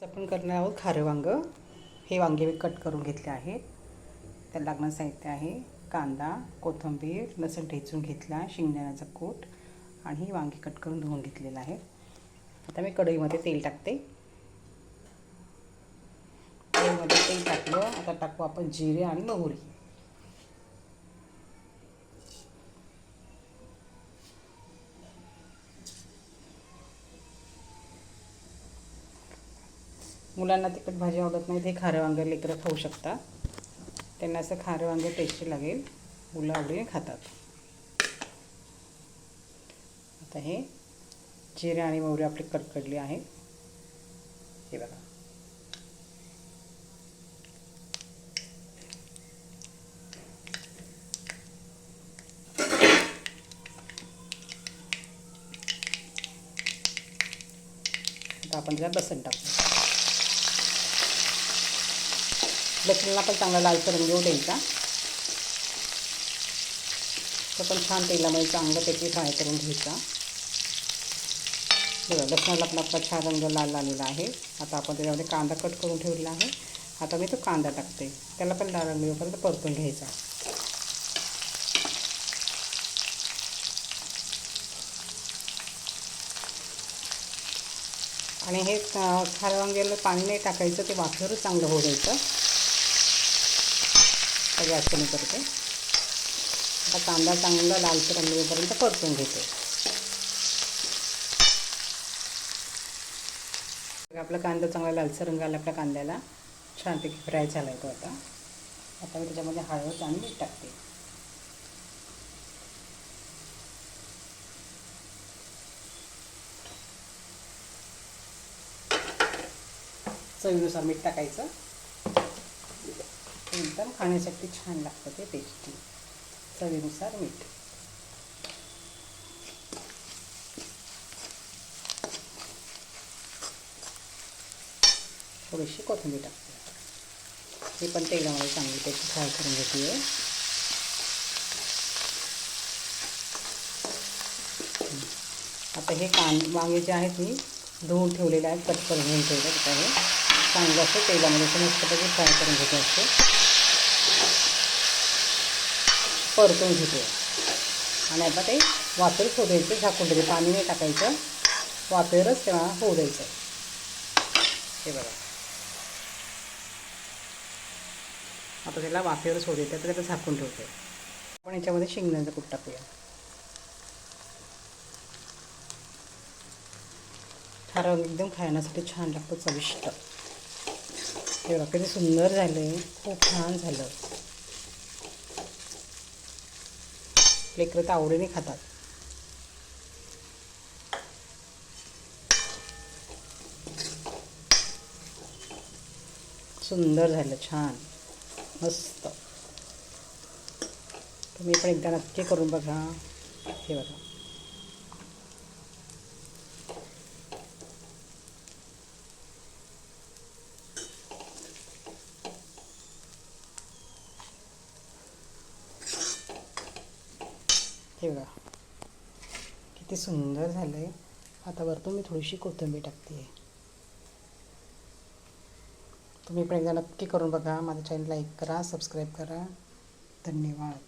आपण करणार आहोत खारं वांगं. हे वांगे मी कट करून घेतले आहेत. त्याला लागणारं साहित्य आहे कांदा, कोथिंबीर, लसूण ठेचून घेतला, शेंगदाण्याचा कूट आणि ही वांगी कट करून धुवून घेतलेलं आहे. आता मी कढईमध्ये तेल टाकते. कढईमध्ये तेल टाकलं. आता टाकू आपण जिरे आणि मोहरी. मुलांना तिखट भाजी आवडत नाही, ते खारं वांगं लेकरं खाऊ शकतात. त्यांना असं खारं वांगं टेस्टी लागेल, मुलं आवडीने खातात. आता हे जिरे आणि मोहरी आपली कडकडली आहे. हे बघा. आता आपण त्यात लसूण टाकू. लसूणला पण चांगला लालसर रंग येऊ द्यायचा. तो पण छान तेलामध्ये चांगलं त्याची फ्राय करून घ्यायचा. बघा, लसणाला पण आपला छान रंग लाल आलेला आहे. आता आपण त्याच्यामध्ये कांदा कट करून ठेवलेला आहे. आता मी तो कांदा टाकते. त्याला पण लाल रंग येऊपर्यंत परतून घ्यायचा. आणि हे खारं वांग्याला पाणी नाही टाकायचं, ते वाफेवरच चांगलं होऊ द्यायचं. गॅस कमी करते. आता कांदा चांगला लालसर रंग येऊपर्यंत परतून घेते. आपला कांदा चांगला लालसर रंग आला आपल्या कांद्याला. छानपैकी फ्राय झाला आहे तो. आता मी त्याच्यामध्ये हळद आणि मीठ टाकते. चवीनुसार मीठ टाकायचं. एकदम खाण्यासाठी छान लागतं ते, टेस्टी. चवीनुसार मीठ. थोडीशी कोथिंबीर टाकते. हे पण तेलामध्ये चांगली त्याची फ्राय करून घेते. आता हे वांगे जे आहेत मी धुवून ठेवलेले आहेत, कट करून घेऊन ठेवले. आता हे चांगलं असं तेलामध्ये मस्तपैकी फ्राय करून घेते असते. परतून घेते. आणि आता ते वाफेवर होऊ द्यायचं. झाकून द्यायचं. पाणी नाही टाकायचं, वाफेवरच तेव्हा होऊ द्यायचं. हे बघा. आता त्याला वाफेवरच होऊ द्यायचं. तर त्याला झाकून ठेवते. आपण याच्यामध्ये शेंगदाण्याचं कूट टाकूया. खारं एकदम खाण्यासाठी छान लागतं, चविष्ट. हे बघा किती सुंदर झालं. खूप छान झालं. लेकरं तर आवडीने खातात. सुंदर झालं, छान, मस्त. तुम्ही पण एकदा नक्की करून बघा. हे बघा. हे बघा किती सुंदर झालं आहे. आता वरतून मी थोडीशी कोथिंबीर टाकते. तुम्ही पण एकदा नक्की करून बघा. माझं चॅनल लाईक करा, सबस्क्राईब करा. धन्यवाद.